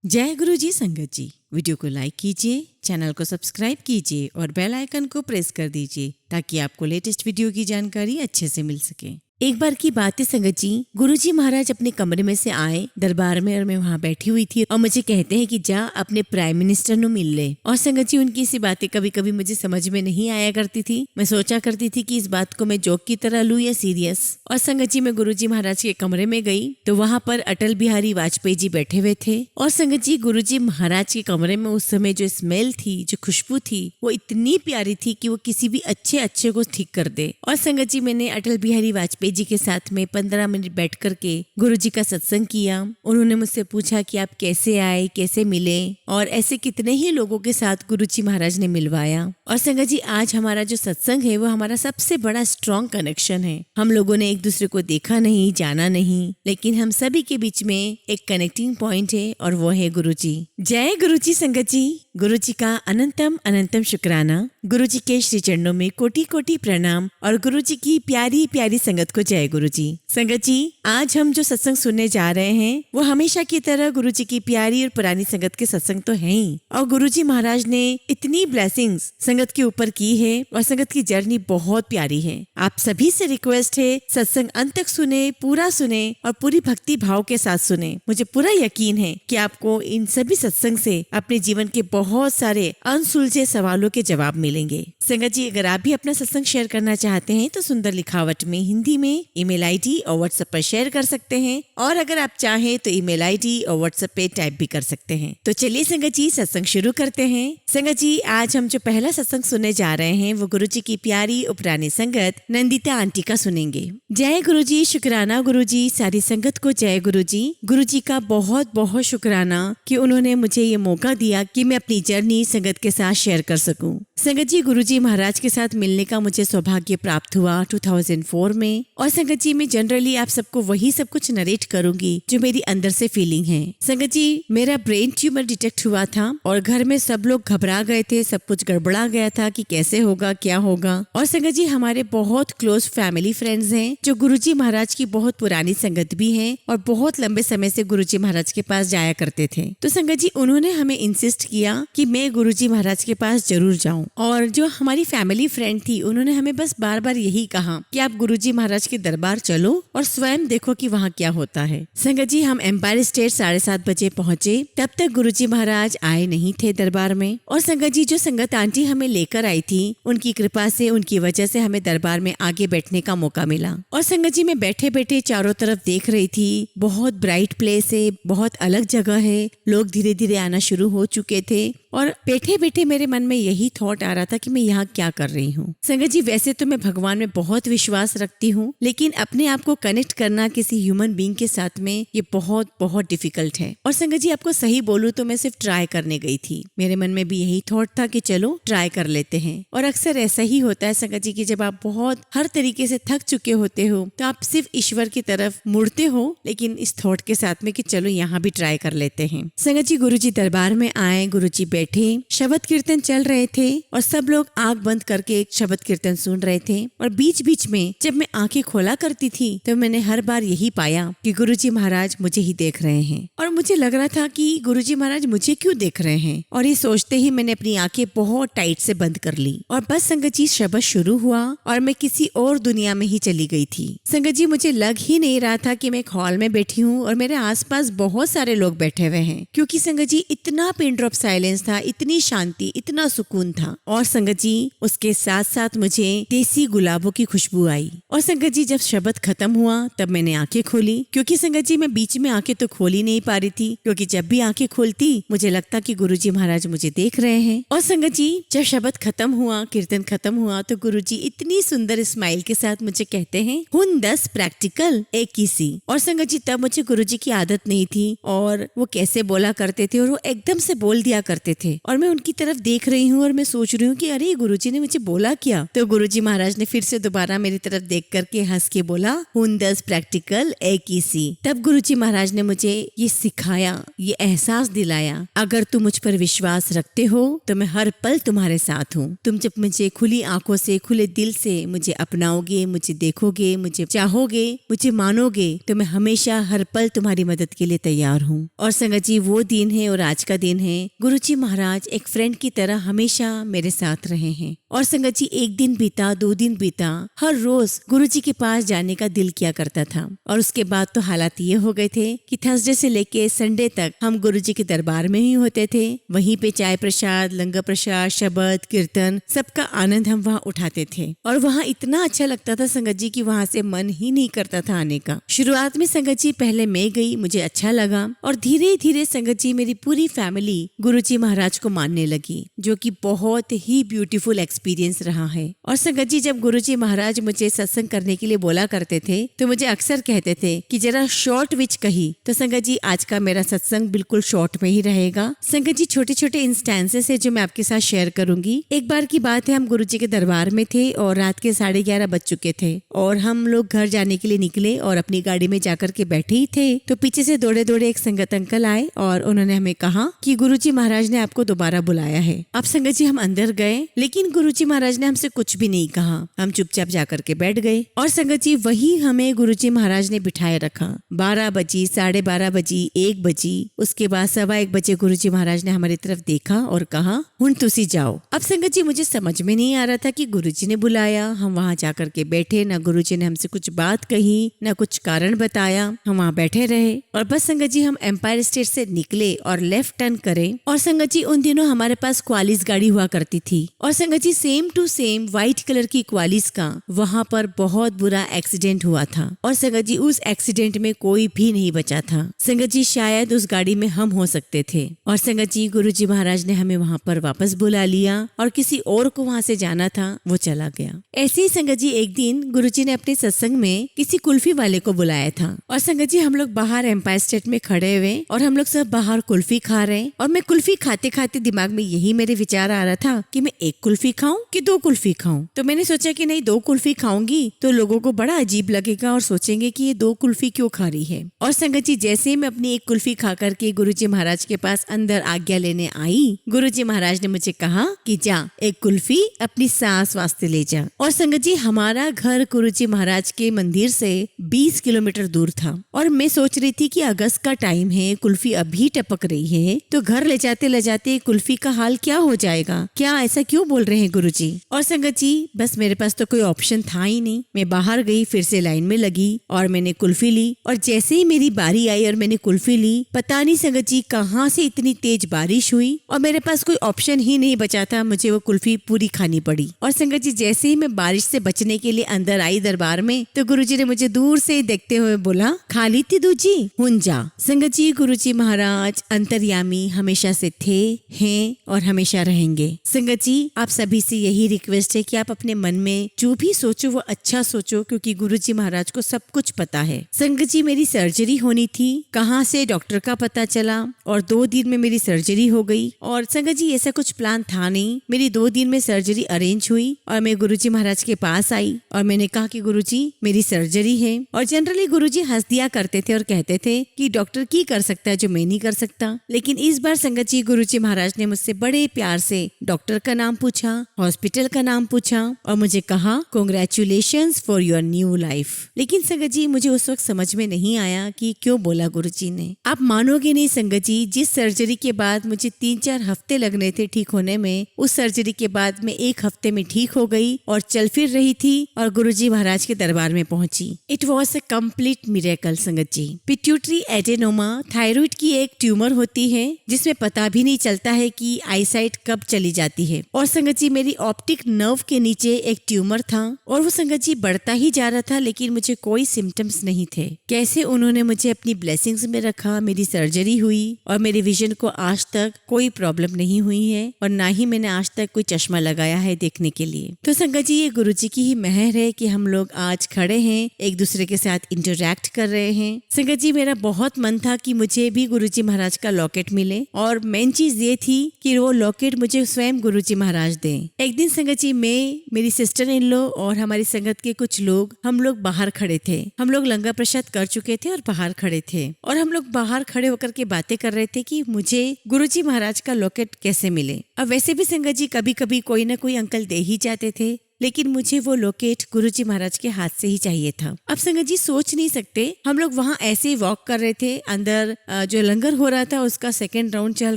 जय गुरु जी संगत जी। वीडियो को लाइक कीजिए, चैनल को सब्सक्राइब कीजिए और बेल आइकन को प्रेस कर दीजिए ताकि आपको लेटेस्ट वीडियो की जानकारी अच्छे से मिल सके। एक बार की बात है संगत जी, गुरुजी महाराज अपने कमरे में से आए दरबार में और मैं वहाँ बैठी हुई थी और मुझे कहते हैं कि जा अपने प्राइम मिनिस्टर नु मिल ले। और संगत जी उनकी सी बातें कभी कभी मुझे समझ में नहीं आया करती थी। मैं सोचा करती थी कि इस बात को मैं जोक की तरह लूं या सीरियस। और संगत जी मैं गुरुजी महाराज के कमरे में गई तो वहाँ पर अटल बिहारी वाजपेयी जी बैठे हुए थे। और संगत जी गुरुजी महाराज के कमरे में उस समय जो स्मेल थी, जो खुशबू थी, वो इतनी प्यारी थी कि वो किसी भी अच्छे को ठीक कर दे। और संगत जी मैंने अटल बिहारी वाजपेयी जी के साथ में 15 मिनट बैठ करके गुरुजी का सत्संग किया। उन्होंने मुझसे पूछा कि आप कैसे आए, कैसे मिले, और ऐसे कितने ही लोगों के साथ गुरुजी महाराज ने मिलवाया। और संगत जी आज हमारा जो सत्संग है वो हमारा सबसे बड़ा स्ट्रॉन्ग कनेक्शन है। हम लोगों ने एक दूसरे को देखा नहीं, जाना नहीं, लेकिन हम सभी के बीच में एक कनेक्टिंग पॉइंट है और वो है गुरुजी। जय गुरुजी संगत जी। गुरुजी का अनंतम अनंतम शुक्राना। गुरुजी के श्री चरणों में कोटि कोटि प्रणाम और गुरुजी की प्यारी प्यारी संगत को जय गुरुजी। संगत जी आज हम जो सत्संग सुनने जा रहे हैं वो हमेशा की तरह गुरुजी की प्यारी और पुरानी संगत के सत्संग तो है ही, और गुरुजी महाराज ने इतनी ब्लेसिंग्स संगत के ऊपर की है और संगत की जर्नी बहुत प्यारी है। आप सभी से रिक्वेस्ट है सत्संग अंत तक सुने, पूरा सुने और पूरी भक्ति भाव के साथ सुने। मुझे पूरा यकीन है कि आपको इन सभी सत्संग से अपने जीवन के बहुत सारे अनसुलझे सवालों के जवाब मिलेंगे। संगत जी अगर आप भी अपना सत्संग शेयर करना चाहते हैं तो सुंदर लिखावट में हिंदी में ईमेल आईडी और व्हाट्सएप पर शेयर कर सकते हैं, और अगर आप चाहें तो ईमेल आईडी और व्हाट्सएप पे टाइप भी कर सकते हैं। तो चलिए संगत जी सत्संग शुरू करते हैं। संगत जी आज हम जो पहला सत्संग सुनने जा रहे हैं वो गुरुजी की प्यारी और पुरानी संगत नंदिता आंटी का सुनेंगे। जय गुरुजी, शुक्राना गुरुजी, सारी संगत को जय गुरुजी। गुरुजी का बहुत बहुत शुक्राना कि उन्होंने मुझे ये मौका दिया कि मैं अपनी जर्नी संगत के साथ शेयर कर सकूं। संगत जी गुरुजी महाराज के साथ मिलने का मुझे सौभाग्य प्राप्त हुआ 2004 में। और संगत जी मैं जनरली आप सबको वही सब कुछ नरेट करूंगी जो मेरी अंदर से फीलिंग है। संगत जी मेरा ब्रेन ट्यूमर डिटेक्ट हुआ था और घर में सब लोग घबरा गए थे, सब कुछ गड़बड़ा गया था कि कैसे होगा, क्या होगा। और संगत जी हमारे बहुत क्लोज फैमिली फ्रेंड्स हैं जो गुरुजी महाराज की बहुत पुरानी संगत भी है और बहुत लंबे समय से गुरुजी महाराज के पास जाया करते थे। तो संगत जी उन्होंने हमें इंसिस्ट किया कि मैं गुरुजी महाराज के पास जरूर जाऊं। और जो हमारी फैमिली फ्रेंड थी उन्होंने हमें बस बार बार यही कहा कि आप गुरुजी महाराज के दरबार चलो और स्वयं देखो कि वहाँ क्या होता है। संगत जी हम एम्पायर स्टेट 7:30 बजे पहुँचे, तब तक गुरुजी महाराज आए नहीं थे दरबार में। और संगत जी जो संगत आंटी हमें लेकर आई थी उनकी कृपा से, उनकी वजह से हमें दरबार में आगे बैठने का मौका मिला। और संगत जी मैं बैठे बैठे चारों तरफ देख रही थी, बहुत ब्राइट प्लेस है, बहुत अलग जगह है, लोग धीरे धीरे आना शुरू हो चुके थे। और बैठे बैठे मेरे मन में यही थॉट आ रहा था कि मैं यहाँ क्या कर रही हूँ। संगत जी वैसे तो मैं भगवान में बहुत विश्वास रखती हूँ, लेकिन अपने आप को कनेक्ट करना किसी ह्यूमन बीइंग के साथ में ये बहुत बहुत डिफिकल्ट है। और संगत जी आपको सही बोलूँ तो मैं सिर्फ ट्राई करने गई थी। मेरे मन में भी यही थॉट था कि चलो ट्राई कर लेते हैं। और अक्सर ऐसा ही होता है संगत जी कि जब आप बहुत हर तरीके से थक चुके होते हो तो आप सिर्फ ईश्वर की तरफ मुड़ते हो, लेकिन इस थॉट के साथ में कि चलो यहाँ भी ट्राई कर लेते हैं। संगत जी गुरुजी दरबार में आए, गुरुजी बैठे, शब्द कीर्तन चल रहे थे और सब लोग आंख बंद करके एक शब्द कीर्तन सुन रहे थे। और बीच बीच में जब मैं आंखें खोला करती थी तो मैंने हर बार यही पाया कि गुरुजी महाराज मुझे ही देख रहे हैं। और मुझे लग रहा था कि गुरुजी महाराज मुझे क्यों देख रहे हैं, और ये सोचते ही मैंने अपनी आंखें बहुत टाइट से बंद कर ली। और बस संगत जी शब्द शुरू हुआ और मैं किसी और दुनिया में ही चली गई थी। संगत जी मुझे लग ही नहीं रहा था कि मैं एक हॉल में बैठी हूँ और मेरे आसपास बहुत सारे लोग बैठे हुए हैं, क्योंकि संगत जी इतना पिन ड्रॉप साइलेंस था, इतनी शांति, इतना सुकून था। और संगत जी उसके साथ साथ मुझे देसी गुलाबों की खुशबू आई। और संगत जी जब शब्द खत्म हुआ तब मैंने आंखें खोली, क्योंकि संगत जी मैं बीच में आंखें तो खोल ही नहीं पा रही थी, क्योंकि जब भी आंखें खोलती मुझे लगता कि गुरुजी महाराज मुझे देख रहे हैं। और संगत जी जब शब्द खत्म हुआ, कीर्तन खत्म हुआ, तो गुरुजी इतनी सुंदर स्माइल के साथ मुझे कहते हैं, हुन 10 प्रैक्टिकल 21। और संगत जी तब मुझे गुरुजी की आदत नहीं थी और वो कैसे बोला करते थे और वो एकदम से बोल दिया करते थे और मैं उनकी तरफ देख रही हूँ और मैं सोच रही हूँ कि अरे गुरुजी ने मुझे बोला क्या। तो गुरुजी महाराज ने फिर से दोबारा मेरी तरफ देख करके हंस के बोला, हुन दस प्रैक्टिकल एक ही सी। तब गुरुजी महाराज ने मुझे ये सिखाया, ये एहसास दिलाया, अगर तुम मुझ पर विश्वास रखते हो तो मैं हर पल तुम्हारे साथ हूँ। तुम जब मुझे खुली आंखों से, खुले दिल से मुझे अपनाओगे, मुझे देखोगे, मुझे चाहोगे, मुझे मानोगे, तो मैं हमेशा हर पल तुम्हारी मदद के लिए तैयार हूँ। और संगत जी, वो दिन है और आज का दिन है। गुरुजी महाराज एक फ्रेंड की तरह हमेशा मेरे साथ रहे हैं। और संगत जी, एक दिन बीता, 2 दिन बीता, हर रोज गुरुजी के पास जाने का दिल किया करता था। और उसके बाद तो हालात ये हो गए थे कि थर्सडे से लेके संडे तक हम गुरुजी के दरबार में ही होते थे। वहीं पे चाय प्रसाद, लंगर प्रसाद, शबद, कीर्तन, सबका आनंद हम वहाँ उठाते थे। और वहाँ इतना अच्छा लगता था संगत जी कि वहाँ से मन ही नहीं करता था आने का। शुरुआत में संगत जी पहले मैं गई, मुझे अच्छा लगा और धीरे धीरे संगत जी मेरी पूरी फैमिली गुरुजी महाराज को मानने लगी, जो कि बहुत ही ब्यूटीफुल एक्सपीरियंस रहा है। और संगत जी, जब गुरुजी महाराज मुझे सत्संग करने के लिए बोला करते थे तो मुझे अक्सर कहते थे कि जरा शॉर्ट विच कही। तो संगत जी, आज का मेरा सत्संग बिल्कुल शॉर्ट में ही रहेगा। संगत जी, छोटे छोटे इंस्टेंसेस है जो मैं आपके साथ शेयर करूंगी। एक बार की बात है, हम गुरुजी के दरबार में थे और रात के 11:30 बज चुके थे और हम लोग घर जाने के लिए निकले और अपनी गाड़ी में जाकर के बैठे ही थे तो पीछे से दौड़े दौड़े एक संगत अंकल आए और उन्होंने हमें कहा कि गुरुजी महाराज ने आपको दोबारा बुलाया है। अब संगत जी, हम अंदर गए लेकिन गुरुजी महाराज ने हमसे कुछ भी नहीं कहा। हम चुपचाप जाकर के बैठ गए और संगत जी, वही हमें गुरुजी महाराज ने बिठाए रखा। 12 बजी, 12:30 बजी, 1 बजी, उसके बाद 1:15 बजे गुरुजी महाराज ने हमारी तरफ देखा और कहा, हुन तुसी जाओ। अब संगत जी, मुझे समझ में नहीं आ रहा था कि गुरुजी ने बुलाया। हम वहाँ जाकर के बैठे, ना गुरुजी ने हमसे कुछ बात कही, ना कुछ कारण बताया। हम वहाँ बैठे रहे और बस संगत जी, हम एम्पायर स्टेट से निकले और लेफ्ट टर्न करे। और संगत जी, उन दिनों हमारे पास क्वालिस गाड़ी हुआ करती थी और संगत जी, same to same white colour की क्वालिस का वहाँ पर बहुत बुरा एक्सीडेंट हुआ था। और संगत जी, उस एक्सीडेंट में कोई भी नहीं बचा था। संगत जी, शायद उस गाड़ी में हम हो सकते थे। और संगत जी, गुरुजी महाराज ने हमें वहाँ पर वापस बुला लिया और किसी और को वहाँ से जाना था, वो चला गया। ऐसे ही संगत जी, एक दिन गुरुजी ने अपने सत्संग में किसी कुल्फी वाले को बुलाया था और संगत जी, हम लोग बाहर एम्पायर स्टेट में खड़े हुए और हम लोग सब बाहर कुल्फी खा रहे हैं। और मैं कुल्फी खाते खाते दिमाग में यही मेरे विचार आ रहा था कि मैं 1 कुल्फी खाऊं कि 2 कुल्फी खाऊं। तो मैंने सोचा कि नहीं, 2 कुल्फी खाऊंगी तो लोगों को बड़ा अजीब लगेगा और सोचेंगे कि ये 2 कुल्फी क्यों खा रही है। और संगत जी, जैसे ही मैं अपनी 1 कुल्फी खा करके गुरुजी महाराज के पास अंदर आज्ञा लेने आई, गुरुजी महाराज ने मुझे कहा कि जा, 1 कुल्फी अपनी सास वास्ते ले जा। और संगत जी, हमारा घर गुरुजी महाराज के मंदिर से 20 किलोमीटर दूर था और मैं सोच रही थी कि अगस्त का टाइम है, कुल्फी अभी टपक रही है तो घर ले जाते कुल्फी का हाल क्या हो जाएगा, क्या ऐसा क्यों बोल रहे हैं गुरुजी। और संगत जी, बस मेरे पास तो कोई ऑप्शन था ही नहीं। मैं बाहर गई, फिर से लाइन में लगी और मैंने कुल्फी ली। और जैसे ही मेरी बारी आई और मैंने कुल्फी ली, पता नहीं संगत जी कहाँ से इतनी तेज बारिश हुई और मेरे पास कोई ऑप्शन ही नहीं बचा था, मुझे वो कुल्फी पूरी खानी पड़ी। और संगत जी, जैसे ही मैं बारिश से बचने के लिए अंदर आई दरबार में तो गुरुजी ने मुझे दूर से देखते हुए बोला, खा ली थी दूजी, हुन जा। संगत जी, गुरुजी महाराज अंतर्यामी हमेशा से थे, हैं और हमेशा रहेंगे। संगत जी, आप सभी से यही रिक्वेस्ट है कि आप अपने मन में जो भी सोचो वो अच्छा सोचो, क्योंकि गुरुजी महाराज को सब कुछ पता है। संगत जी, मेरी सर्जरी होनी थी, कहाँ से डॉक्टर का पता चला और 2 दिन में मेरी सर्जरी हो गई। और संगत जी, ऐसा कुछ प्लान था नहीं, मेरी 2 दिन में सर्जरी अरेंज हुई और मैं गुरुजी महाराज के पास आई और मैंने कहा कि गुरुजी, मेरी सर्जरी है। और जनरली गुरुजी हंस दिया करते थे और कहते थे कि डॉक्टर की कर सकता है जो मैं नहीं कर सकता। लेकिन इस बार संगत जी, गुरुजी महाराज ने मुझसे बड़े प्यार से डॉक्टर का नाम पूछा, हॉस्पिटल का नाम पूछा और मुझे कहा, congratulations for your new life. लेकिन संगत जी, मुझे उस वक्त समझ में नहीं आया कि क्यों बोला गुरुजी ने। आप मानोगे नहीं संगत जी, जिस सर्जरी के बाद मुझे 3-4 हफ्ते लगने थे ठीक होने में, उस सर्जरी के बाद मैं 1 हफ्ते में ठीक हो गई और चल फिर रही थी और गुरुजी महाराज के दरबार में पहुंची। It was a complete miracle संगत जी। पिट्यूटरी एडेनोमा थायराइड की एक ट्यूमर होती है जिसमें पता भी नहीं चलता है कि आईसाइट कब चली जाती है। और संगत जी, मेरी ऑप्टिक नर्व के नीचे एक ट्यूमर था और वो संगत जी बढ़ता ही जा रहा था, लेकिन मुझे कोई सिम्टम्स नहीं थे। कैसे उन्होंने मुझे अपनी ब्लेसिंग्स में रखा, मेरी सर्जरी हुई और मेरे विजन को आज तक कोई प्रॉब्लम नहीं हुई है और ना ही मैंने आज तक कोई चश्मा लगाया है देखने के लिए। तो संगत जी, ये गुरुजी की ही मेहर है कि हम लोग आज खड़े हैं, एक दूसरे के साथ इंटरैक्ट कर रहे हैं। संगत जी, मेरा बहुत मन था कि मुझे भी गुरुजी महाराज का लॉकेट मिले और मेन चीज चीज ये थी कि वो लॉकेट मुझे स्वयं गुरुजी महाराज दें। एक दिन संगत जी, मैं, मेरी सिस्टर इन लॉ और हमारी संगत के कुछ लोग, हम लोग बाहर खड़े थे। हम लोग लंगर प्रसाद कर चुके थे और बाहर खड़े थे, और हम लोग बाहर खड़े होकर के बातें कर रहे थे कि मुझे गुरुजी महाराज का लॉकेट कैसे मिले। अब वैसे भी संगत जी कभी कभी कोई ना कोई अंकल दे ही जाते थे, लेकिन मुझे वो लॉकेट गुरुजी महाराज के हाथ से ही चाहिए था। अब संगत जी सोच नहीं सकते, हम लोग वहाँ ऐसे ही वॉक कर रहे थे। अंदर जो लंगर हो रहा था उसका सेकेंड राउंड चल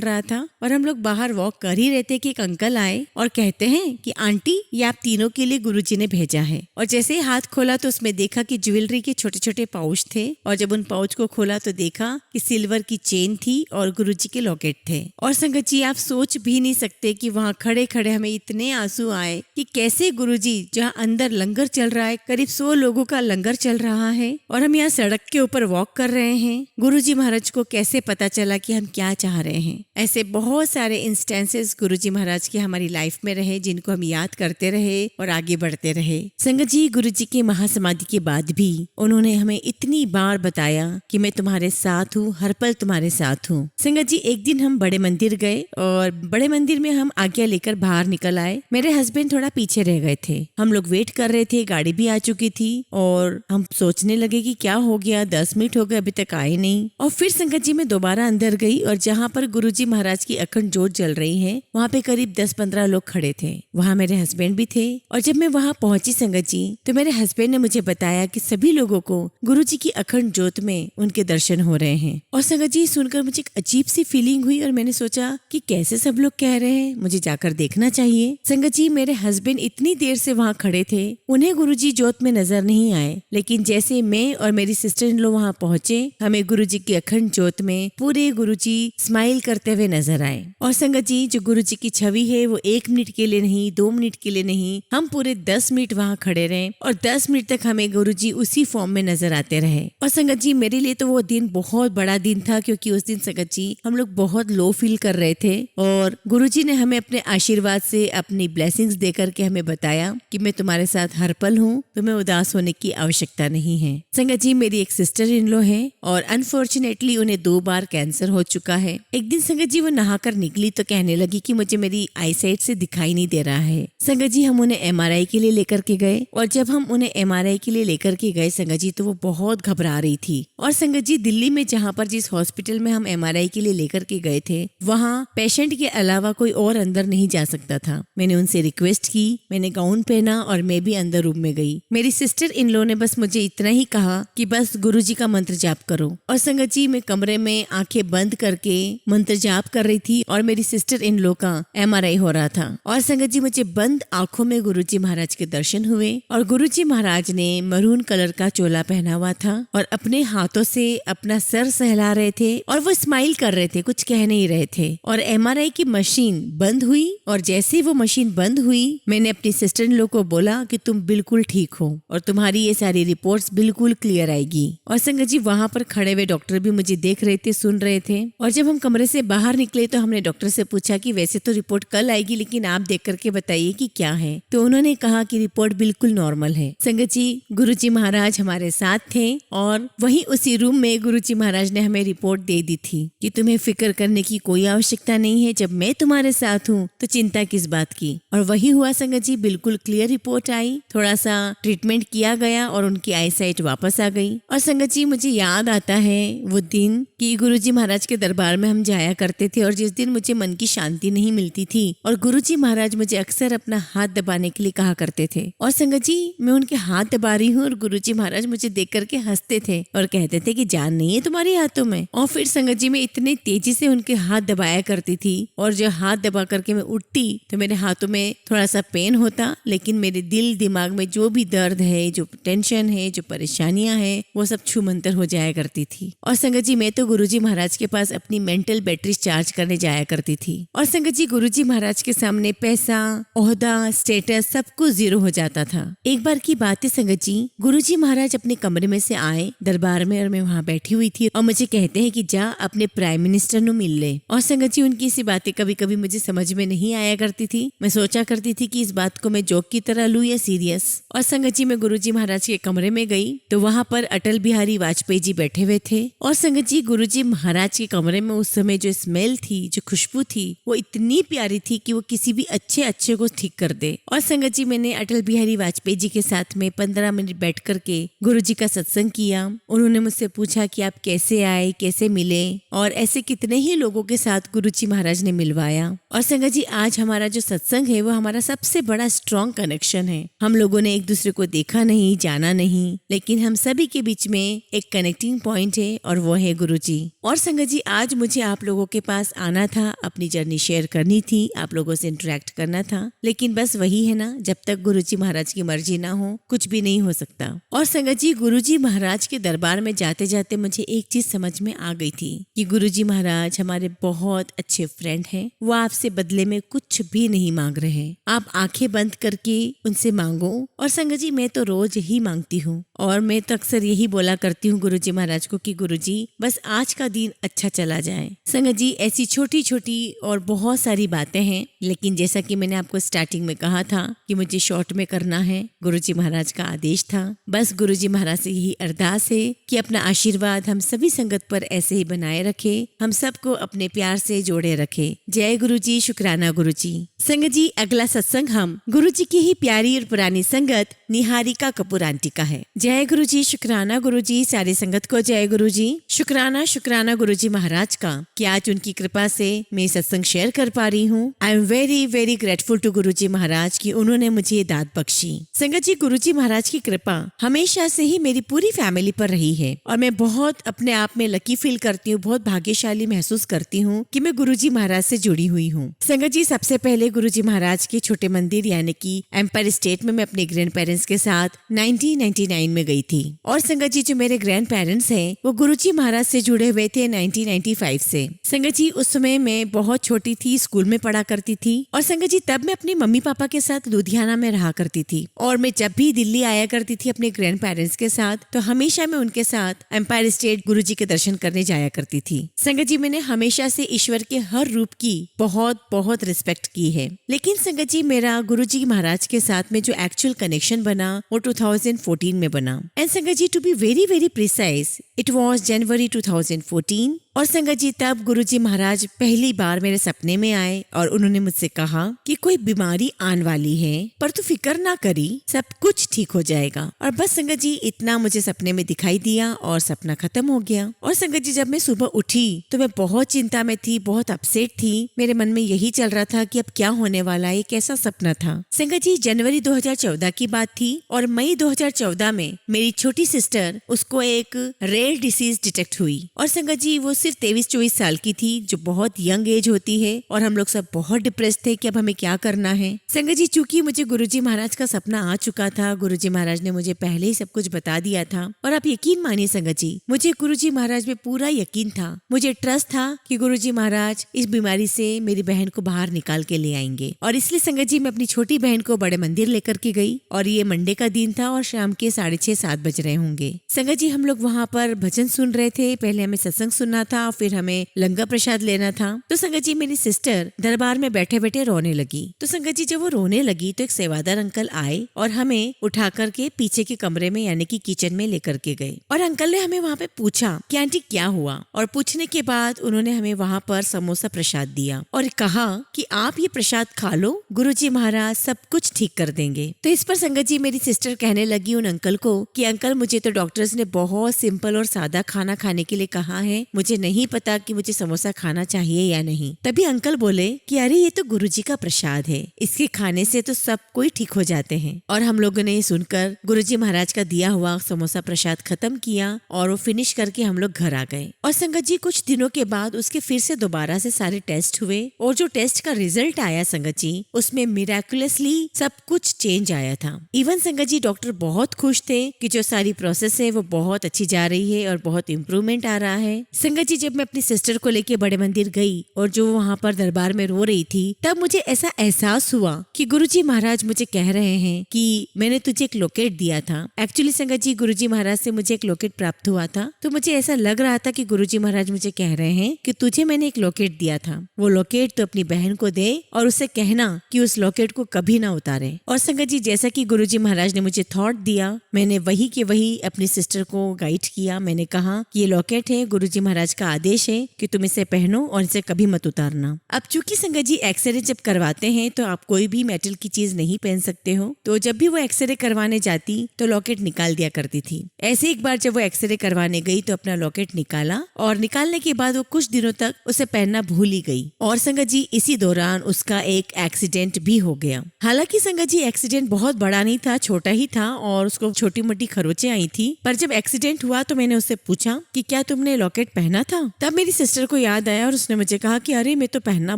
रहा था, और हम लोग बाहर वॉक कर ही रहे थे कि एक अंकल आए और कहते हैं कि आंटी, ये आप तीनों के लिए गुरुजी ने भेजा है। और जैसे ही हाथ खोला तो उसमें देखा कि ज्वेलरी के छोटे छोटे पाउच थे, और जब उन पाउच को खोला तो देखा कि सिल्वर की चेन थी और गुरुजी के लॉकेट थे। और संगत जी आप सोच भी नहीं सकते कि वहाँ खड़े खड़े हमें इतने आंसू आए कि कैसे गुरुजी, जहाँ अंदर लंगर चल रहा है, करीब 100 लोगों का लंगर चल रहा है, और हम यहाँ सड़क के ऊपर वॉक कर रहे हैं, गुरुजी महाराज को कैसे पता चला कि हम क्या चाह रहे हैं। ऐसे बहुत सारे इंस्टेंसेस गुरुजी महाराज के हमारी लाइफ में रहे, जिनको हम याद करते रहे और आगे बढ़ते रहे। संगत जी, गुरुजी के महासमाधि के बाद भी उन्होंने हमें इतनी बार बताया कि मैं तुम्हारे साथ हूँ, हर पल तुम्हारे साथ हूँ। संगत जी, एक दिन हम बड़े मंदिर गए, और बड़े मंदिर में हम आज्ञा लेकर बाहर निकल आए। मेरे हस्बैंड थोड़ा पीछे रह गए थे। हम लोग वेट कर रहे थे, गाड़ी भी आ चुकी थी, और हम सोचने लगे कि क्या हो गया, 10 मिनट हो गए अभी तक आए नहीं। और फिर संगत जी मैं दोबारा अंदर गई, और जहाँ पर गुरुजी महाराज की अखंड ज्योत जल रही है, वहाँ पे करीब 10-15 लोग खड़े थे। वहाँ मेरे हस्बैंड भी थे। और जब मैं वहाँ पहुंची संगत जी, तो मेरे हस्बैंड ने मुझे बताया कि सभी लोगों को गुरुजी की अखंड ज्योत में उनके दर्शन हो रहे हैं। और संगत जी सुनकर मुझे एक अजीब सी फीलिंग हुई, और मैंने सोचा कि कैसे सब लोग कह रहे हैं, मुझे जाकर देखना चाहिए। संगत जी, मेरे हस्बैंड इतनी देर से वहाँ खड़े थे, उन्हें गुरुजी ज्योत में नजर नहीं आए, लेकिन जैसे मैं और मेरी सिस्टर इन लोग वहाँ पहुँचे, हमें गुरुजी की अखंड ज्योत में पूरे गुरुजी स्माइल करते हुए नजर आए। और संगत जी, जो गुरुजी की छवि है वो 1 मिनट के लिए नहीं, 2 मिनट के लिए नहीं, हम पूरे 10 मिनट वहाँ खड़े रहे, और 10 मिनट तक हमें गुरुजी उसी फॉर्म में नजर आते रहे। और संगत जी, मेरे लिए तो वो दिन बहुत बड़ा दिन था, क्योंकि उस दिन संगत जी हम लोग बहुत लो फील कर रहे थे, और गुरुजी ने हमें अपने आशीर्वाद से, अपनी ब्लेसिंग्स देकर के हमें बताया कि मैं तुम्हारे साथ हर पल हूँ, तुम्हें उदास होने की आवश्यकता नहीं है। संगत जी, मेरी एक सिस्टर इन लॉ है, और अनफॉर्चुनेटली उन्हें 2 बार कैंसर हो चुका है। एक दिन संगत जी वो नहाकर निकली तो कहने लगी कि मुझे मेरी आईसाइट से दिखाई नहीं दे रहा है। संगत जी, हम उन्हें MRI के लिए लेकर के गए, और जब हम उन्हें MRI के लिए लेकर के गए संगत जी, तो वो बहुत घबरा रही थी। और संगत जी, दिल्ली में जहाँ पर जिस हॉस्पिटल में हम MRI के लिए लेकर के गए थे, वहाँ पेशेंट के अलावा कोई और अंदर नहीं जा सकता था। मैंने उनसे रिक्वेस्ट की, मैंने गाउन पहना, और मैं भी अंदर रूम में गई। मेरी सिस्टर इन लॉ ने बस मुझे इतना ही कहा कि बस गुरुजी का मंत्र जाप करो। और संगत जी, मैं कमरे में आंखें बंद करके मंत्र जाप कर रही थी, और मेरी सिस्टर इन लॉ का MRI हो रहा था। और संगत जी, मुझे बंद आंखों में गुरुजी महाराज के दर्शन हुए, और गुरुजी महाराज ने मरून कलर का चोला पहना हुआ था, और अपने हाथों से अपना सर सहला रहे थे, और वो स्माइल कर रहे थे, कुछ कह नहीं रहे थे। और MRI की मशीन बंद हुई, और जैसे ही वो मशीन बंद हुई, मैंने अपनी सिस्टर इन लॉ को बोला कि तुम बिल्कुल ठीक हो, और तुम्हारी ये सारी रिपोर्ट्स बिल्कुल क्लियर आएगी। और संगत जी, वहाँ पर खड़े हुए डॉक्टर भी मुझे देख रहे थे, सुन रहे थे। और जब हम कमरे से बाहर निकले तो हमने डॉक्टर से पूछा कि वैसे तो रिपोर्ट कल आएगी, लेकिन आप देख करके बताइए कि क्या है। तो उन्होंने कहा कि रिपोर्ट बिल्कुल नॉर्मल है। संगत जी, गुरुजी महाराज हमारे साथ थे, और वहीं उसी रूम में गुरुजी महाराज ने हमें रिपोर्ट दे दी थी कि तुम्हें फिक्र करने की कोई आवश्यकता नहीं है, जब मैं तुम्हारे साथ हूँ तो चिंता किस बात की। और वही हुआ संगत जी, बिल्कुल क्लियर रिपोर्ट आई, थोड़ा सा ट्रीटमेंट किया गया, और उनकी आईसाइट वापस आ गई। और संगत जी, मुझे याद आता है वो दिन कि गुरुजी महाराज के दरबार में हम जाया करते थे, और जिस दिन मुझे मन की शांति नहीं मिलती थी, और गुरुजी महाराज मुझे अक्सर अपना हाथ दबाने के लिए कहा करते थे। और संगत जी, मैं उनके हाथ दबा रही हूँ, और गुरुजी महाराज मुझे देख करके हंसते थे और कहते थे कि जान नहीं है तुम्हारे हाथों में। और फिर संगत जी, मैं इतने तेजी से उनके हाथ दबाया करती थी, और जब हाथ दबा करके मैं उठती तो मेरे हाथों में थोड़ा सा पेन होता, लेकिन मेरे दिल दिमाग में जो भी दर्द है, जो टेंशन है, जो परेशानियां हैं, वो सब छूमंतर हो जाया करती थी। और संगत जी, मैं तो गुरुजी महाराज के पास अपनी मेंटल बैटरी चार्ज करने जाया करती थी। और संगत जी, गुरुजी महाराज के सामने पैसा, ओहदा, स्टेटस सब कुछ 0 हो जाता था। एक बार की बात है संगत जी, गुरुजी महाराज अपने कमरे में से आए दरबार में, और मैं वहाँ बैठी हुई थी, और मुझे कहते हैं कि जा अपने प्राइम मिनिस्टर नु मिल ले। और संगत जी, उनकी सी बातें कभी कभी मुझे समझ में नहीं आया करती थी। मैं सोचा करती थी कि इस बात को मैं मैं जोक की तरह लूं या सीरियस। और संगत जी मैं गुरुजी महाराज के कमरे में गई तो वहाँ पर अटल बिहारी वाजपेयी जी बैठे हुए थे। और संगत जी गुरुजी महाराज के कमरे में उस समय जो स्मेल थी, जो खुशबू थी, वो इतनी प्यारी थी कि वो किसी भी अच्छे को ठीक कर दे। और संगत जी मैंने अटल बिहारी वाजपेयी जी के साथ में 15 मिनट बैठ करके गुरुजी का सत्संग किया। उन्होंने मुझसे पूछा कि आप कैसे आए, कैसे मिले, और ऐसे कितने ही लोगों के साथ गुरुजी महाराज ने मिलवाया। और संगत जी आज हमारा जो सत्संग है वो हमारा सबसे बड़ा स्ट्रॉन्ग कनेक्शन है। हम लोगों ने एक दूसरे को देखा नहीं, जाना नहीं, लेकिन हम सभी के बीच में एक कनेक्टिंग पॉइंट है और वो है गुरुजी। और संगत जी आज मुझे आप लोगों के पास आना था, अपनी जर्नी शेयर करनी थी, आप लोगों से इंटरेक्ट करना था, लेकिन बस वही है ना, जब तक गुरुजी महाराज की मर्जी ना हो कुछ भी नहीं हो सकता। और संगत जी गुरुजी महाराज के दरबार में जाते जाते मुझे एक चीज समझ में आ गई थी कि गुरुजी महाराज हमारे बहुत अच्छे फ्रेंड हैं। वो आपसे बदले में कुछ भी नहीं मांग रहे, आप आंखें बंद करके उनसे मांगो। और संगत जी मैं तो रोज ही मांगती हूँ और मैं तो अक्सर यही बोला करती हूँ गुरुजी महाराज को कि गुरुजी बस आज का दिन अच्छा चला जाए। संगत जी ऐसी छोटी छोटी और बहुत सारी बातें हैं, लेकिन जैसा कि मैंने आपको स्टार्टिंग में कहा था कि मुझे शॉर्ट में करना है, गुरुजी महाराज का आदेश था। बस गुरुजी महाराज से यही अरदास है कि अपना आशीर्वाद हम सभी संगत पर ऐसे ही बनाए रखे, हम सबको अपने प्यार से जोड़े रखे। जय गुरुजी, शुक्राना गुरुजी। संगत जी अगला सत्संग हम गुरुजी की ही प्यारी और पुरानी संगत निहारिका कपूर आंटी का है। जय गुरुजी, शुक्राना गुरुजी, सारी संगत को जय गुरुजी। शुक्राना गुरुजी महाराज का कि आज उनकी कृपा से मैं सत्संग शेयर कर पा रही हूँ। I am very very grateful to Guruji Maharaj की उन्होंने मुझे ये दात बख्शी। संगत जी गुरुजी महाराज की कृपा हमेशा से ही मेरी पूरी फैमिली पर रही है और मैं बहुत अपने आप में लकी फील करती हूँ, बहुत भाग्यशाली महसूस करती हूँ कि मैं गुरुजी महाराज से जुड़ी हुई हूँ। संगत जी सबसे पहले गुरुजी महाराज के छोटे मंदिर यानी कि एम्पायर स्टेट में मैं अपने ग्रैंड पेरेंट्स के साथ 1999 में गई थी। और संगत जी जो मेरे ग्रैंड पेरेंट्स हैं वो गुरुजी महाराज से जुड़े हुए थे 1995 से। संगत जी उस समय मैं बहुत छोटी थी, स्कूल में पढ़ा करती थी। और संगत जी तब मैं अपने मम्मी पापा के साथ लुधियाना में रहा करती थी और मैं जब भी दिल्ली आया करती थी अपने ग्रैंड पेरेंट्स के साथ तो हमेशा मैं उनके साथ एम्पायर स्टेट गुरुजी के दर्शन करने जाया करती थी। संगत जी मैंने हमेशा से ईश्वर के हर रूप की बहुत बहुत रिस्पेक्ट की है, लेकिन संगत जी मेरा गुरुजी महाराज के साथ में जो एक्चुअल कनेक्शन बना वो 2014 में बना। एंड संगत जी to be very very precise it was January 2014। और संगत जी तब गुरुजी महाराज पहली बार मेरे सपने में आए और उन्होंने मुझसे कहा कि कोई बीमारी आने वाली है पर तू फिक्र ना करी, सब कुछ ठीक हो जाएगा। और बस संगत जी इतना मुझे सपने में दिखाई दिया और सपना खत्म हो गया। और संगत जी जब मैं सुबह उठी तो मैं बहुत चिंता में थी, बहुत अपसेट थी। मेरे मन में यही चल रहा था कि अब क्या होने वाला है, कैसा सपना था। संगत जी जनवरी 2014 की बात थी और मई 2014 में मेरी छोटी सिस्टर उसको एक रेयर डिसीज डिटेक्ट हुई। और संगत जी वो सिर्फ 23-24 साल की थी जो बहुत यंग एज होती है और हम लोग सब बहुत डिप्रेस थे कि अब हमें क्या करना है। संगत जी चूंकि मुझे गुरुजी महाराज का सपना आ चुका था, गुरुजी महाराज ने मुझे पहले ही सब कुछ बता दिया था और आप यकीन मानिए संगत जी मुझे गुरुजी महाराज में पूरा यकीन था, मुझे ट्रस्ट था कि गुरुजी महाराज इस बीमारी से मेरी बहन को बाहर निकाल के ले आएंगे। और इसलिए संगत जी मैं अपनी छोटी बहन को बड़े मंदिर लेकर के गई और ये मंडे का दिन था और शाम के 6:30-7 बज रहे होंगे। संगत जी हम लोग वहाँ पर भजन सुन रहे थे, पहले हमें सत्संग सुनना था फिर हमें लंगर प्रसाद लेना था। तो संगत जी मेरी सिस्टर दरबार में बैठे बैठे रोने लगी। तो संगत जी जब वो रोने लगी तो एक सेवादार अंकल आए और हमें उठा करके पीछे के कमरे में यानी कि किचन में लेकर के गए। और अंकल ने हमें वहाँ पे पूछा कि आंटी क्या हुआ, और पूछने के बाद उन्होंने हमें वहाँ पर समोसा प्रसाद दिया और कहा कि आप ये प्रसाद खा लो, गुरुजी महाराज सब कुछ ठीक कर देंगे। तो इस पर संगत जी मेरी सिस्टर कहने लगी उन अंकल को कि अंकल मुझे तो डॉक्टर्स ने बहुत सिंपल और सादा खाना खाने के लिए कहा है, मुझे नहीं पता कि मुझे समोसा खाना चाहिए या नहीं। तभी अंकल बोले कि अरे ये तो गुरुजी का प्रसाद है, इसके खाने से तो सब कोई ठीक हो जाते हैं। और हम लोगों ने सुनकर गुरुजी महाराज का दिया हुआ समोसा प्रसाद खत्म किया और वो फिनिश करके हम लोग घर आ गए। और संगत जी कुछ दिनों के बाद उसके फिर से दोबारा से सारे टेस्ट हुए और जो टेस्ट का रिजल्ट आया संगत जी उसमें मिराकुलसली सब कुछ चेंज आया था। इवन संगत जी डॉक्टर बहुत खुश थे कि जो सारी प्रोसेस है वो बहुत अच्छी जा रही रही है और बहुत इम्प्रूवमेंट आ रहा है। संगत जी, जब मैं अपनी सिस्टर को लेके बड़े मंदिर गई और जो वहाँ पर दरबार में रो रही थी, तब मुझे ऐसा एहसास हुआ कि गुरुजी महाराज मुझे कह रहे हैं कि मैंने तुझे एक लॉकेट दिया था। एक्चुअली संगत जी, गुरुजी महाराज से मुझे एक लॉकेट प्राप्त हुआ था, तो मुझे ऐसा लग रहा था कि गुरुजी महाराज मुझे कह रहे हैं कि तुझे मैंने एक लॉकेट दिया था, वो लॉकेट तो अपनी बहन को दे और उसे कहना कि उस लॉकेट को कभी ना उतारे। और संगत जी, जैसा कि गुरुजी महाराज ने मुझे थॉट दिया, मैंने वही के वही अपनी सिस्टर को गाइड किया। मैंने कहा कि ये लॉकेट है, गुरुजी महाराज का आदेश है कि तुम इसे पहनो और इसे कभी मत उतारना। अब चूंकि संगत जी एक्सरे जब करवाते हैं तो आप कोई भी मेटल की चीज नहीं पहन सकते हो, तो जब भी वो एक्सरे करवाने जाती तो लॉकेट निकाल दिया करती थी। ऐसे एक बार जब वो एक्सरे करवाने गई तो अपना लॉकेट निकाला और निकालने के बाद वो कुछ दिनों तक उसे पहनना भूल ही गई। और संगत जी, इसी दौरान उसका एक एक्सीडेंट भी हो गया। हालांकि संगत जी एक्सीडेंट बहुत बड़ा नहीं था, छोटा ही था और उसको छोटी मोटी खरोचे आई थी। पर जब एक्सीडेंट हुआ तो मैंने उससे पूछा कि क्या तुमने लॉकेट पहना था? तब मेरी सिस्टर को याद आया और उसने मुझे कहा कि अरे मैं तो पहनना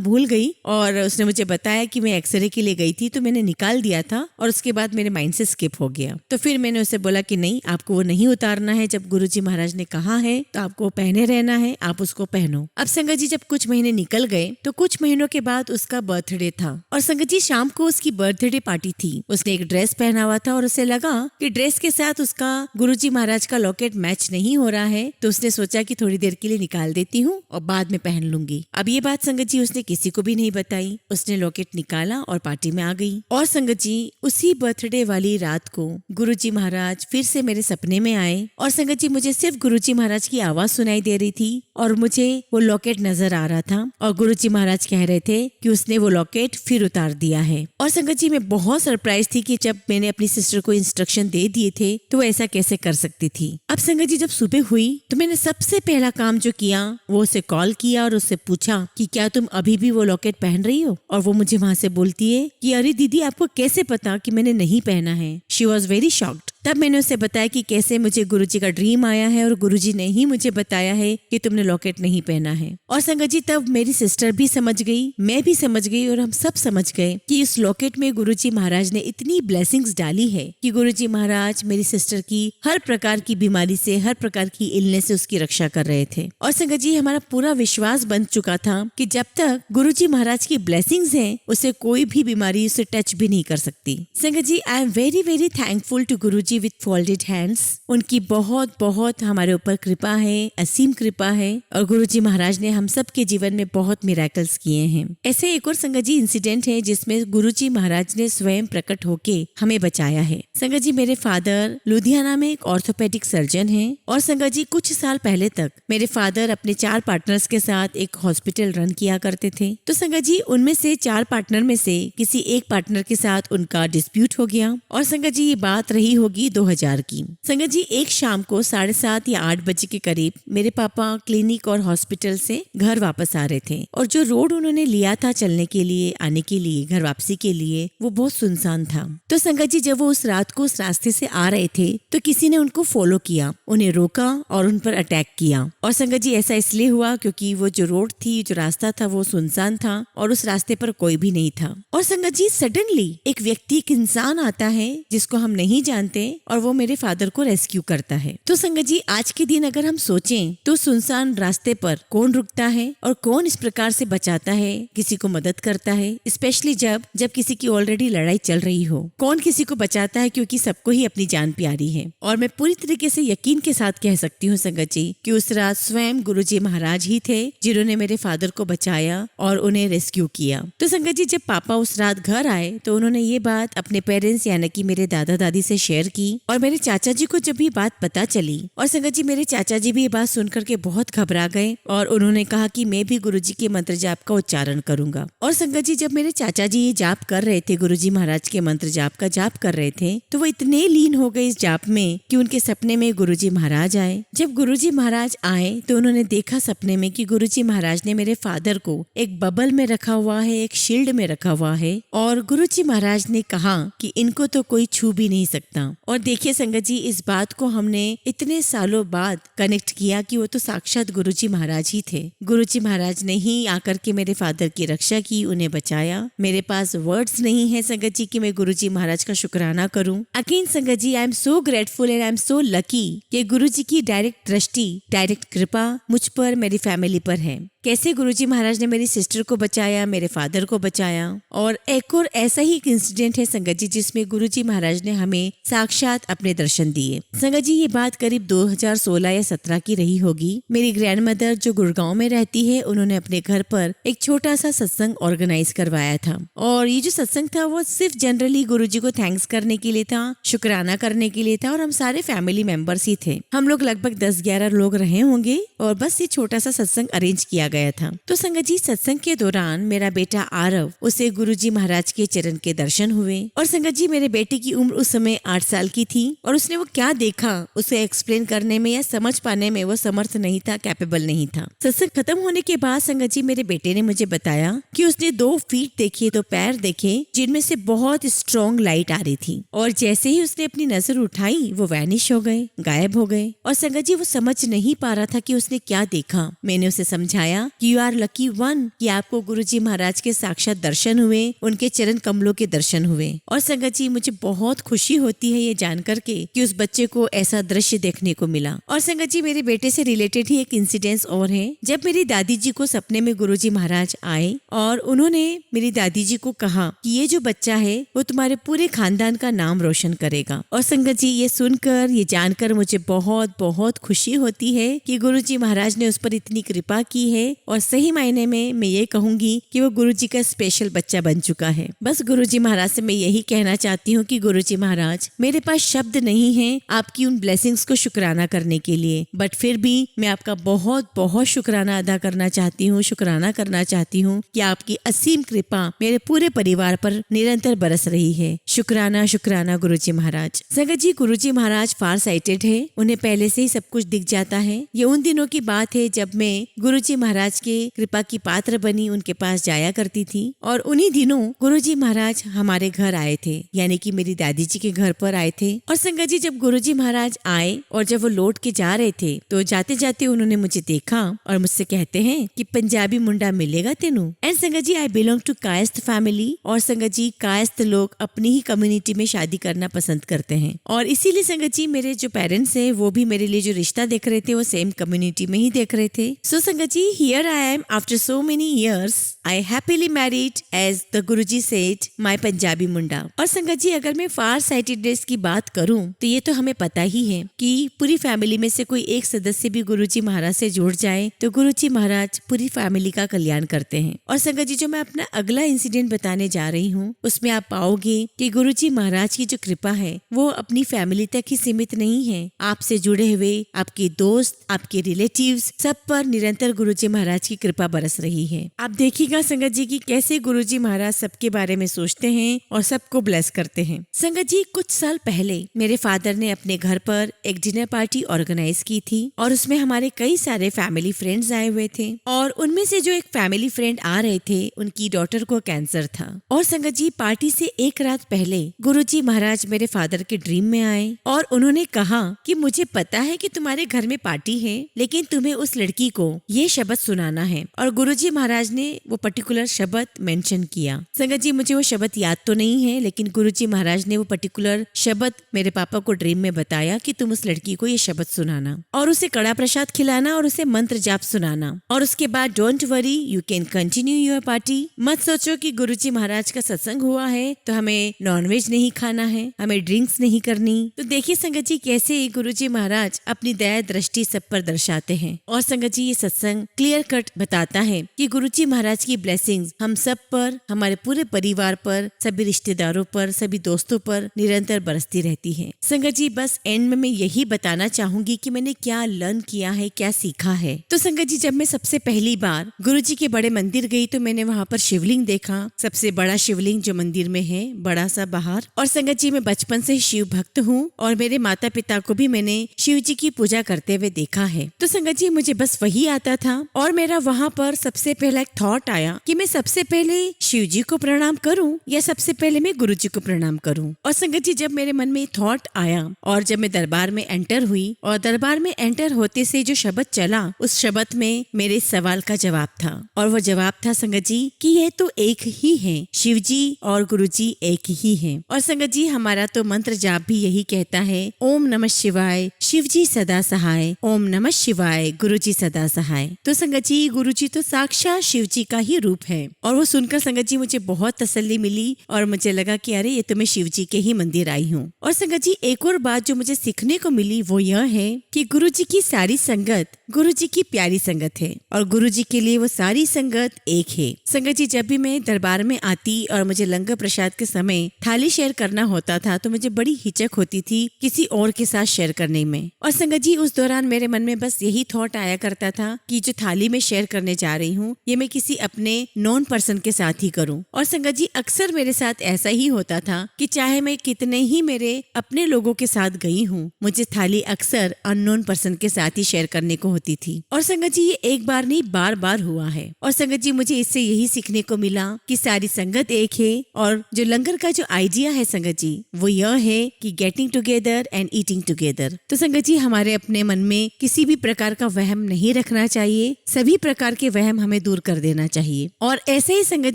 भूल गई। और उसने मुझे बताया कि मैं एक्सरे के लिए गई थी तो मैंने निकाल दिया था और उसके बाद मेरे माइंड से स्किप हो गया। तो फिर मैंने उसे बोला कि नहीं, आपको वो नहीं उतारना है, जब गुरुजी महाराज ने कहा है तो आपको पहने रहना है, आप उसको पहनो। अब संगत जी, जब कुछ महीने निकल गए तो कुछ महीनों के बाद उसका बर्थडे था और संगत जी शाम को उसकी बर्थडे पार्टी थी। उसने एक ड्रेस पहना हुआ था और उसे लगा कि ड्रेस के साथ उसका गुरुजी महाराज का लॉकेट मैच नहीं हो रहा है, तो उसने सोचा कि थोड़ी देर के लिए निकाल देती हूँ और बाद में पहन लूंगी। अब ये बात संगत जी उसने किसी को भी नहीं बताई। उसने लॉकेट निकाला और पार्टी में आ गई। और संगत जी, उसी बर्थडे वाली रात को गुरुजी महाराज फिर से मेरे सपने में आए और संगत जी मुझे सिर्फ गुरुजी महाराज की आवाज सुनाई दे रही थी और मुझे वो लॉकेट नजर आ रहा था और गुरुजी महाराज कह रहे थे कि उसने वो लॉकेट फिर उतार दिया है। और संगत जी, मैं बहुत सरप्राइज थी कि जब मैंने अपनी सिस्टर को इंस्ट्रक्शन दे दिए थे तो वो ऐसा कैसे कर सकती थी। अब संगत जी, जब सुबह हुई तो मैंने सबसे पहला काम जो किया वो उसे कॉल किया और उससे पूछा कि क्या तुम अभी भी वो लॉकेट पहन रही हो? और वो मुझे वहां से बोलती है कि अरे दीदी, आपको कैसे पता कि मैंने नहीं पहना है? She was very shocked. तब मैंने उसे बताया कि कैसे मुझे गुरुजी का ड्रीम आया है और गुरुजी ने ही मुझे बताया है कि तुमने लॉकेट नहीं पहना है। और संगत जी, तब मेरी सिस्टर भी समझ गई, मैं भी समझ गई और हम सब समझ गए कि इस लॉकेट में गुरुजी महाराज ने इतनी ब्लेसिंग्स डाली है कि गुरुजी महाराज मेरी सिस्टर की हर प्रकार की बीमारी से, हर प्रकार की इलनेस से उसकी रक्षा कर रहे थे। और संगत जी, हमारा पूरा विश्वास बन चुका था कि जब तक गुरुजी महाराज की ब्लेसिंग्स हैं, उसे कोई भी बीमारी उसे टच भी नहीं कर सकती। संगत जी, I am very very thankful to Guruji with folded hands. उनकी बहुत बहुत हमारे ऊपर कृपा है, असीम कृपा है और गुरुजी महाराज ने हम सब के जीवन में बहुत मिरेकल्स किए हैं। ऐसे एक और संगत जी इंसिडेंट है जिसमें गुरुजी महाराज ने स्वयं प्रकट होके हमें बचाया है। संगत जी, मेरे फादर लुधियाना में एक ऑर्थोपेडिक सर्जन हैं और संगत जी कुछ साल पहले तक मेरे फादर अपने 4 पार्टनर्स के साथ एक हॉस्पिटल रन किया करते थे। तो संगत जी, उनमें से 4 पार्टनर में से किसी एक पार्टनर के साथ उनका डिस्प्यूट हो गया और संगत जी ये बात रही होगी 2000 की। संगत जी, एक शाम को 7:30 या 8 बजे के करीब मेरे पापा क्लिनिक और हॉस्पिटल से घर वापस आ रहे थे और जो रोड उन्होंने लिया था चलने के लिए, आने के लिए, घर वापसी के लिए, वो बहुत सुनसान था। तो संगत जी, जब वो उस रात को उस रास्ते से आ रहे थे तो किसी ने उनको फॉलो किया, उन्हें रोका और उन पर अटैक किया। और संगत जी, ऐसा इसलिए हुआ क्योंकि वो जो रोड थी, जो रास्ता था, वो सुनसान था और उस रास्ते पर कोई भी नहीं था। और संगत जी, सडनली एक व्यक्ति, एक इंसान आता है जिसको हम नहीं जानते और वो मेरे फादर को रेस्क्यू करता है। तो संगत जी, आज के दिन अगर हम सोचें तो सुनसान रास्ते पर कौन रुकता है और कौन इस प्रकार से बचाता है, किसी को मदद करता है, स्पेशली जब किसी की ऑलरेडी लड़ाई चल रही हो। कौन किसी को बचाता है क्योंकि सबको ही अपनी जान प्यारी है। और मैं पूरी तरीके से यकीन के साथ कह सकती हूँ संगत जी कि उस रात स्वयं गुरुजी महाराज ही थे जिन्होंने मेरे फादर को बचाया और उन्हें रेस्क्यू किया। तो संगत जी, जब पापा उस रात घर आए तो उन्होंने ये बात अपने पेरेंट्स यानी कि मेरे दादा दादी से शेयर की और मेरे चाचा जी को जब ये बात पता चली और संगत जी, मेरे चाचा जी भी ये बात सुनकर के बहुत घबरा गए और उन्होंने कहा कि मैं भी गुरुजी के मंत्र जाप का उच्चारण करूंगा। और संगत जी, जब मेरे चाचा जी ये जाप कर रहे थे, गुरुजी महाराज के मंत्र जाप का जाप कर रहे थे, तो वो इतने लीन हो गए इस जाप में कि उनके सपने में गुरुजी महाराज आए। जब गुरुजी महाराज आए तो उन्होंने देखा सपने में कि गुरुजी महाराज ने मेरे फादर को एक बबल में रखा हुआ है, एक शील्ड में रखा हुआ है और गुरुजी महाराज ने कहा कि इनको तो कोई छू भी नहीं सकता। और देखिए संगत जी, इस बात को हमने इतने सालों बाद कनेक्ट किया कि वो तो साक्षात गुरुजी महाराज ही थे। गुरुजी महाराज ने ही आकर के मेरे फादर की रक्षा की, उन्हें बचाया। मेरे पास वर्ड्स नहीं है संगत जी कि मैं गुरुजी महाराज का शुक्राना करूं। अगेन संगत जी, I am so grateful and I am so lucky कि गुरुजी की डायरेक्ट दृष्टि, डायरेक्ट कृपा मुझ पर, मेरी फैमिली पर है। कैसे गुरुजी महाराज ने मेरी सिस्टर को बचाया, मेरे फादर को बचाया। और एक और ऐसा ही एक इंसिडेंट है संगत जी जिसमें गुरुजी महाराज ने हमें साक्षात अपने दर्शन दिए। संगत जी, ये बात करीब 2016 या 17 की रही होगी। मेरी ग्रैंडमदर जो गुड़गांव में रहती है, उन्होंने अपने घर पर एक छोटा सा सत्संग ऑर्गेनाइज करवाया था। और ये जो सत्संग था वो सिर्फ जनरली गुरुजी को थैंक्स करने के लिए था, शुक्राना करने के लिए था। और हम सारे फैमिली मेंबर्स ही थे। हम लोग लगभग 10-11 लोग रहे होंगे और बस ये छोटा सा सत्संग अरेंज किया गया था। तो संगत जी, सत्संग के दौरान मेरा बेटा आरव, उसे गुरुजी महाराज के चरण के दर्शन हुए। और संगत जी, मेरे बेटे की उम्र उस समय 8 साल की थी और उसने वो क्या देखा उसे एक्सप्लेन करने में या समझ पाने में वो समर्थ नहीं था, कैपेबल नहीं था। सत्संग खत्म होने के बाद संगत जी, मेरे बेटे ने मुझे बताया कि उसने 2 फीट देखे, 2 पैर देखे जिनमें से बहुत स्ट्रॉन्ग लाइट आ रही थी। और जैसे ही उसने अपनी नजर उठाई वो वैनिश हो गए, गायब हो गए। और संगत जी, वो समझ नहीं पा रहा था कि उसने क्या देखा। मैंने उसे समझाया कि यू आर लकी वन, कि आपको गुरुजी महाराज के साक्षात दर्शन हुए, उनके चरण कमलों के दर्शन हुए। और संगत जी, मुझे बहुत खुशी होती है ये जानकर के कि उस बच्चे को ऐसा दृश्य देखने को मिला। और संगत जी, मेरे बेटे से रिलेटेड ही एक इंसिडेंस और है। जब मेरी दादी जी को सपने में गुरुजी महाराज आए और उन्होंने मेरी दादी जी को कहा कि ये जो बच्चा है वो तुम्हारे पूरे खानदान का नाम रोशन करेगा। और संगत जी, ये सुनकर, ये जानकर मुझे बहुत बहुत खुशी होती है कि गुरुजी महाराज ने उस पर इतनी कृपा की है। और सही मायने में मैं ये कहूंगी कि वो गुरुजी का स्पेशल बच्चा बन चुका है। बस गुरुजी महाराज से मैं यही कहना चाहती हूँ कि गुरुजी महाराज, मेरे पास शब्द नहीं है आपकी उन ब्लेसिंग्स को शुक्राना करने के लिए, बट फिर भी मैं आपका बहुत बहुत शुक्राना अदा करना चाहती हूँ, शुक्राना करना चाहती हूँ कि आपकी असीम कृपा मेरे पूरे परिवार पर निरंतर बरस रही है। शुक्राना शुक्राना गुरुजी महाराज। संगत जी, गुरुजी महाराज फार साइटेड है, उन्हें पहले से ही सब कुछ दिख जाता है। ये उन दिनों की बात है जब मैं गुरुजी महाराज के कृपा की पात्र बनी, उनके पास जाया करती थी। और उन्हीं दिनों गुरुजी महाराज हमारे घर आए थे, यानी कि मेरी दादी जी के घर पर आए थे। और संगत जी, जब गुरुजी महाराज आए और जब वो लौट के जा रहे थे तो जाते जाते उन्होंने मुझे देखा और मुझसे कहते हैं कि पंजाबी मुंडा मिलेगा तेनू। एंड संगत जी, I belong to Kayastha family. और संगत जी, कायस्थ लोग अपनी ही कम्युनिटी में शादी करना पसंद करते हैं। और इसीलिए संगत जी, मेरे जो पेरेंट्स हैं वो भी मेरे लिए जो रिश्ता देख रहे थे वो सेम कम्युनिटी में ही देख रहे थे। सो संगत जी, here I am after so many years, I happily married as the Guruji said, my Punjabi munda. और संगत जी, अगर मैं फार साइटेडनेस की बात करूं तो ये तो हमें पता ही है कि पूरी फैमिली में से कोई एक सदस्य भी गुरुजी महाराज से जुड़ जाए तो गुरुजी महाराज पूरी फैमिली का कल्याण करते हैं। और संगत जी, जो मैं अपना अगला इंसिडेंट बताने जा रही हूँ उसमें आप पाओगे कि गुरुजी महाराज की जो कृपा है वो अपनी फैमिली तक ही सीमित नहीं है। आपसे जुड़े हुए आपके दोस्त, आपके रिलेटिव्स, सब पर निरंतर गुरुजी महाराज की कृपा बरस रही है। आप देखिएगा संगत जी की कैसे गुरुजी महाराज सबके बारे में सोचते हैं और सबको ब्लेस करते हैं। संगत जी, कुछ साल पहले मेरे फादर ने अपने घर पर एक डिनर पार्टी ऑर्गेनाइज की थी और उसमें हमारे कई सारे फैमिली फ्रेंड्स आए हुए थे। और उनमें से जो एक फैमिली फ्रेंड आ रहे थे, उनकी डॉटर को कैंसर था। और संगत जी, पार्टी से एक रात पहले गुरुजी महाराज मेरे फादर के ड्रीम में आए और उन्होंने कहा कि मुझे पता है कि तुम्हारे घर में पार्टी है, लेकिन तुम्हें उस लड़की को ये शब्द सुनाना है। और गुरुजी महाराज ने वो पर्टिकुलर शब्द मेंशन किया। संगत जी, मुझे वो शब्द याद तो नहीं है, लेकिन गुरुजी महाराज ने वो पर्टिकुलर शब्द मेरे पापा को ड्रीम में बताया कि तुम उस लड़की को ये शब्द सुनाना और उसे कड़ा प्रसाद खिलाना और उसे मंत्र जाप सुनाना। और उसके बाद don't worry, you can continue your party. मत सोचो कि गुरुजी महाराज का सत्संग हुआ है तो हमें नॉनवेज नहीं खाना है, हमें ड्रिंक्स नहीं करनी। तो देखिए संगत जी, कैसे गुरुजी महाराज अपनी दया दृष्टि सब पर दर्शाते हैं। और संगत जी, ये सत्संग क्लियर कट बताता है कि गुरुजी महाराज की ब्लेसिंग्स हम सब पर, हमारे पूरे परिवार पर, सभी रिश्तेदारों पर, सभी दोस्तों पर निरंतर बरसती रहती है। संगत जी, बस एंड में मैं यही बताना चाहूंगी कि मैंने क्या लर्न किया है, क्या सीखा है। तो संगत जी, जब मैं सबसे पहली बार गुरुजी के बड़े मंदिर गई तो मैंने वहाँ पर शिवलिंग देखा, सबसे बड़ा शिवलिंग जो मंदिर में है, बड़ा सा बाहर। और संगत जी मैं बचपन से शिव भक्त हूँ और मेरे माता पिता को भी मैंने शिव जी की पूजा करते हुए देखा है। तो संगत जी मुझे बस वही आता था और मेरा वहाँ पर सबसे पहला एक थॉट आया कि मैं सबसे पहले शिव जी को प्रणाम करूं या सबसे पहले मैं गुरु जी को प्रणाम करूं। और संगत जी जब मेरे मन में थॉट आया और जब मैं दरबार में एंटर हुई और दरबार में एंटर होते से जो शब्द चला, उस शब्द में मेरे सवाल का जवाब था। और वो जवाब था संगत जी कि यह तो एक ही है, शिव जी और गुरु जी एक ही हैं। और संगत जी हमारा तो मंत्र जाप भी यही कहता है, ओम नमः शिवाय शिव जी सदा सहाय, ओम नमः शिवाय गुरु जी सदा सहाय। तो संगत जी गुरु जी तो साक्षात शिव जी का ही रूप है। और वो सुनकर संगत जी मुझे बहुत तसल्ली मिली और मुझे लगा कि अरे ये तो मैं शिव जी के ही मंदिर आई हूँ। और संगत जी एक और बात जो मुझे सीखने को मिली वो यह है कि गुरु जी की सारी संगत गुरु जी की प्यारी संगत है और गुरु जी के लिए वो सारी संगत एक है। संगत जी जब भी मैं दरबार में आती और मुझे लंगर प्रसाद के समय थाली शेयर करना होता था तो मुझे बड़ी हिचक होती थी किसी और के साथ शेयर करने में। और संगत जी उस दौरान मेरे मन में बस यही थॉट आया करता था कि जो थाली में शेयर करने जा रही हूँ ये मैं किसी अपने नॉन पर्सन के साथ ही करूँ। और संगत जी अक्सर मेरे साथ ऐसा ही होता था कि चाहे मैं कितने ही मेरे अपने लोगों के साथ गई हूँ, मुझे थाली अक्सर अननोन पर्सन के साथ ही शेयर करने को होती थी। और संगत जी ये एक बार नहीं बार बार हुआ है। और संगत जी मुझे इससे यही सीखने को मिला कि सारी संगत एक है और जो लंगर का जो आइडिया है संगत जी वो यह है कि getting together and eating together. तो संगत जी हमारे अपने मन में किसी भी प्रकार का वहम नहीं रखना चाहिए, सभी प्रकार के वहम हमें दूर कर देना चाहिए। और ऐसे ही संगत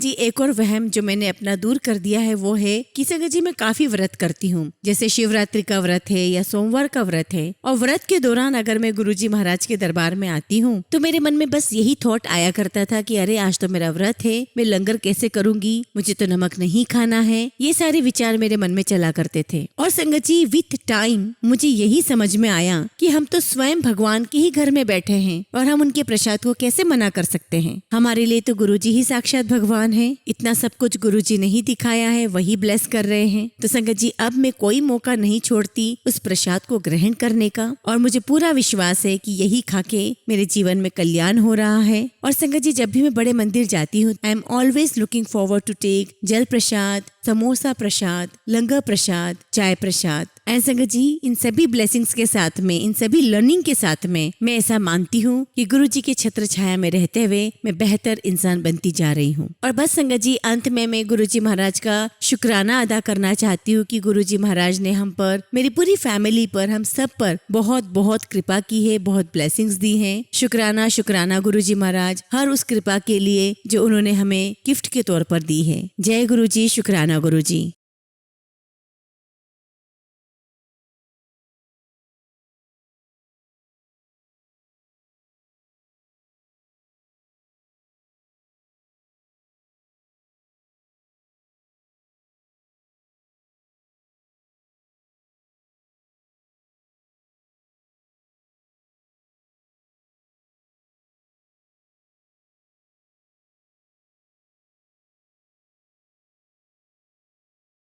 जी एक और वहम जो मैंने अपना दूर कर दिया है वो है कि संगत जी मैं काफी व्रत करती हूँ, जैसे शिवरात्रि का व्रत है या सोमवार का व्रत है। और व्रत के दौरान अगर मैं गुरुजी महाराज के दरबार में आती हूँ तो मेरे मन में बस यही थॉट आया करता था कि अरे आज तो मेरा व्रत है, मैं लंगर कैसे करूंगी, मुझे तो नमक नहीं खाना है। ये सारे विचार मेरे मन में चला करते थे। और संगत जी विथ टाइम मुझे यही समझ में आया कि हम तो स्वयं भगवान के ही घर में बैठे हैं और हम उनके प्रसाद को कैसे मना कर सकते हैं। हमारे लिए तो गुरुजी ही साक्षात भगवान है, इतना सब कुछ गुरुजी ने ही दिखाया है, वही ब्लेस कर रहे हैं। तो संगत जी अब मैं कोई मौका नहीं छोड़ती उस प्रसाद को ग्रहण करने का और मुझे पूरा विश्वास है कि यही खा के मेरे जीवन में कल्याण हो रहा है। और संगत जी जब भी मैं बड़े मंदिर जाती हूँ I am always looking forward to take jal prasad, samosa प्रसाद, लंगर प्रसाद, चाय प्रसाद। एंड संगत जी इन सभी ब्लेसिंग्स के साथ में, इन सभी लर्निंग के साथ में मैं ऐसा मानती हूँ कि गुरु जी के छत्र छाया में रहते हुए मैं बेहतर इंसान बनती जा रही हूँ। और बस संगत जी अंत में मैं गुरु जी महाराज का शुक्राना अदा करना चाहती हूँ कि गुरु जी महाराज ने हम पर, मेरी पूरी फैमिली पर, हम सब पर बहुत बहुत कृपा की है, बहुत ब्लेसिंग्स दी है। शुक्राना शुक्राना गुरु जी महाराज हर उस कृपा के लिए जो उन्होंने हमें गिफ्ट के तौर पर दी है। जय गुरु जी, शुक्राना गुरु जी।